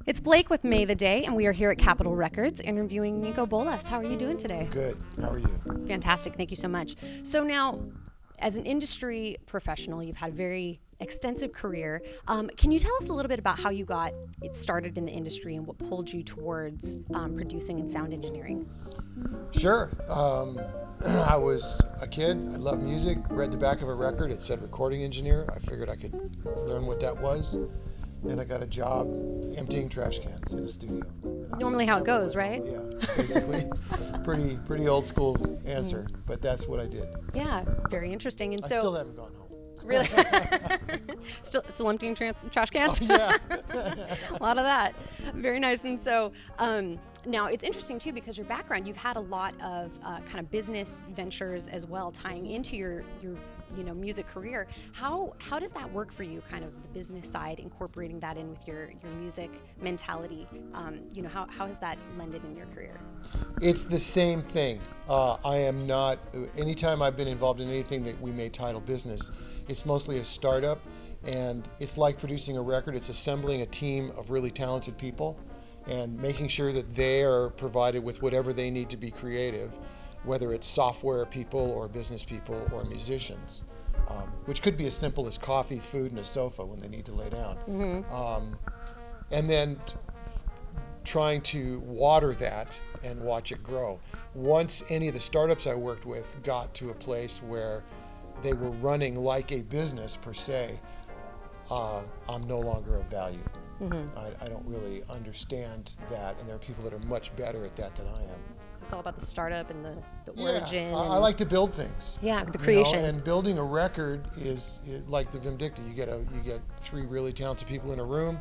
It's Blake with May the Day, and we are here at Capitol Records interviewing Niko Bolas. How are you doing today? Good. How are you? Fantastic. Thank you so much. So now, as an industry professional, you've had a very extensive career. Can you tell us a little bit about how you got it started in the industry and what pulled you towards producing and sound engineering? Sure. I was a kid. I loved music. Read the back of a record. It said recording engineer. I figured I could learn what that was. Then I got a job emptying trash cans in a studio. Normally how it goes, right? Yeah, basically. pretty old school answer, but that's what I did. Yeah, very interesting. And I so still haven't gone home. Really? still emptying trash cans? Oh, yeah. A lot of that. Very nice. And so now it's interesting too, because your background, you've had a lot of kind of business ventures as well, tying into your music career. How does that work for you, kind of the business side, incorporating that in with your music mentality? How has that lended in your career? It's the same thing. I am not, anytime I've been involved in anything that we may title business, it's mostly a startup, and it's like producing a record. It's assembling a team of really talented people and making sure that they are provided with whatever they need to be creative, whether it's software people or business people or musicians, which could be as simple as coffee, food, and a sofa when they need to lay down. Mm-hmm. And then trying to water that and watch it grow. Once any of the startups I worked with got to a place where they were running like a business per se, I'm no longer of value. Mm-hmm. I don't really understand that, and there are people that are much better at that than I am. So it's all about the startup and the origin. I like to build things. Yeah, the creation. And building a record is like the Vindicta. You get three really talented people in a room,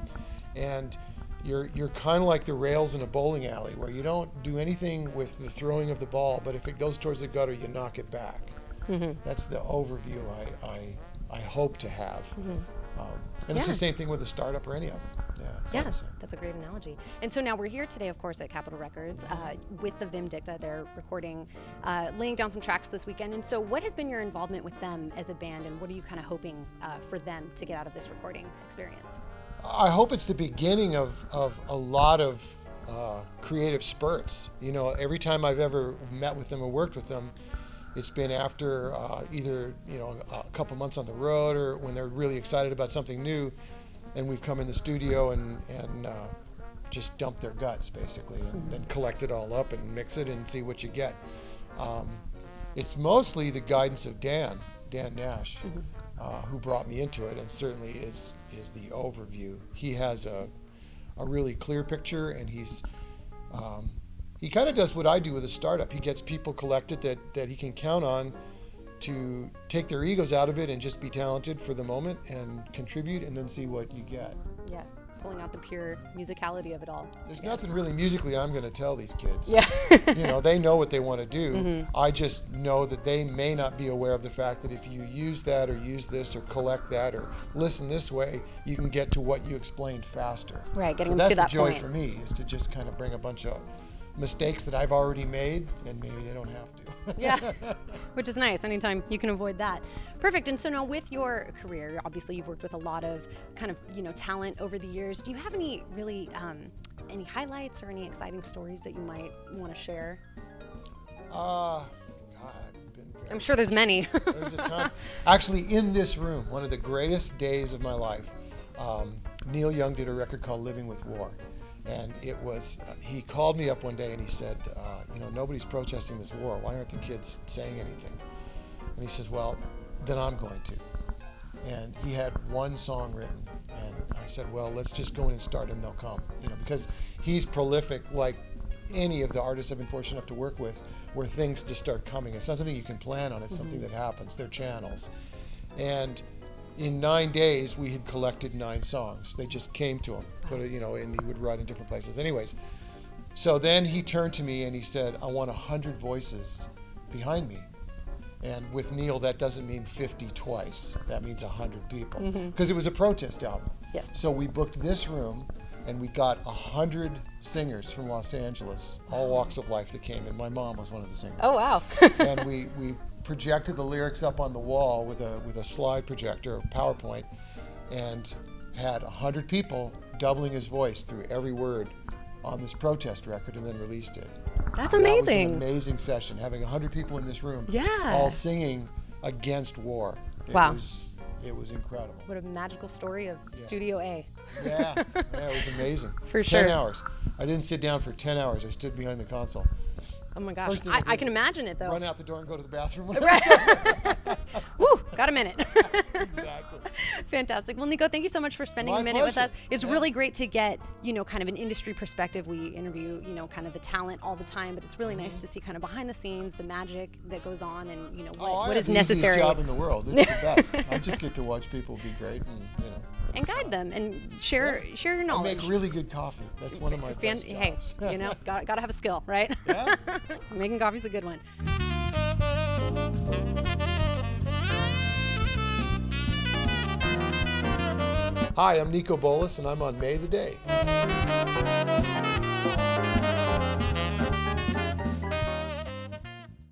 and you're kind of like the rails in a bowling alley, where you don't do anything with the throwing of the ball, but if it goes towards the gutter, you knock it back. Mm-hmm. That's the overview I hope to have. Mm-hmm. And it's the same thing with a startup or any of them. Yeah, that's a great analogy. And so now we're here today, of course, at Capitol Records with the Vindicta. They're recording, laying down some tracks this weekend. And so what has been your involvement with them as a band, and what are you kind of hoping for them to get out of this recording experience? I hope it's the beginning of a lot of creative spurts. Every time I've ever met with them or worked with them, it's been after either a couple months on the road, or when they're really excited about something new, and we've come in the studio and just dump their guts basically, and then collect it all up and mix it and see what you get. It's mostly the guidance of Dan Nash, who brought me into it, and certainly is the overview. He has a really clear picture, and he kind of does what I do with a startup. He gets people collected that he can count on to take their egos out of it and just be talented for the moment and contribute, and then see what you get. Yes, pulling out the pure musicality of it all. There's nothing really musically I'm going to tell these kids. Yeah. They know what they want to do. Mm-hmm. I just know that they may not be aware of the fact that if you use that or use this or collect that or listen this way, you can get to what you explained faster. Right, getting them to that point. That's the joy for me, is to just kind of bring a bunch of mistakes that I've already made, and maybe they don't have to. Yeah, which is nice. Anytime you can avoid that. Perfect. And so now with your career, obviously you've worked with a lot of kind of, talent over the years. Do you have any really, any highlights or any exciting stories that you might want to share? God, I've been I'm sure there's many. There's a ton. Actually, in this room, one of the greatest days of my life, Neil Young did a record called Living with War. And it was, he called me up one day and he said, nobody's protesting this war. Why aren't the kids saying anything? And he says, well, then I'm going to. And he had one song written. And I said, well, let's just go in and start and they'll come. Because he's prolific, like any of the artists I've been fortunate enough to work with, where things just start coming. It's not something you can plan on. It's something that happens. They're channels. And in 9 days, we had collected 9 songs. They just came to him, and he would write in different places. Anyways, so then he turned to me and he said, I want 100 voices behind me. And with Neil, that doesn't mean 50 twice. That means 100 people. Because it was a protest album. Yes. So we booked this room, and we got 100 singers from Los Angeles, all walks of life that came in. My mom was one of the singers. Oh, wow. And we projected the lyrics up on the wall with a slide projector or PowerPoint, and had 100 people doubling his voice through every word on this protest record, and then released it. That's amazing. That was an amazing session, having 100 people in this room, all singing against war. Wow. It was incredible. What a magical story of Studio A. Yeah, it was amazing. For sure. 10 hours. I didn't sit down for 10 hours. I stood behind the console. Oh my gosh, I can imagine it though. Run out the door and go to the bathroom. Woo, got a minute. Exactly. Fantastic. Well, Niko, thank you so much for spending My a minute with pleasure. us. It's really great to get, kind of an industry perspective. We interview, kind of the talent all the time, but it's really nice to see kind of behind the scenes, the magic that goes on, and, what is necessary. I have the easiest job in the world. It's the best. I just get to watch people be great and guide them and share your knowledge. I make really good coffee. That's one of my best jobs. Hey, gotta have a skill, right? Yeah. Making coffee's a good one. Hi, I'm Niko Bolas, and I'm on May the Day.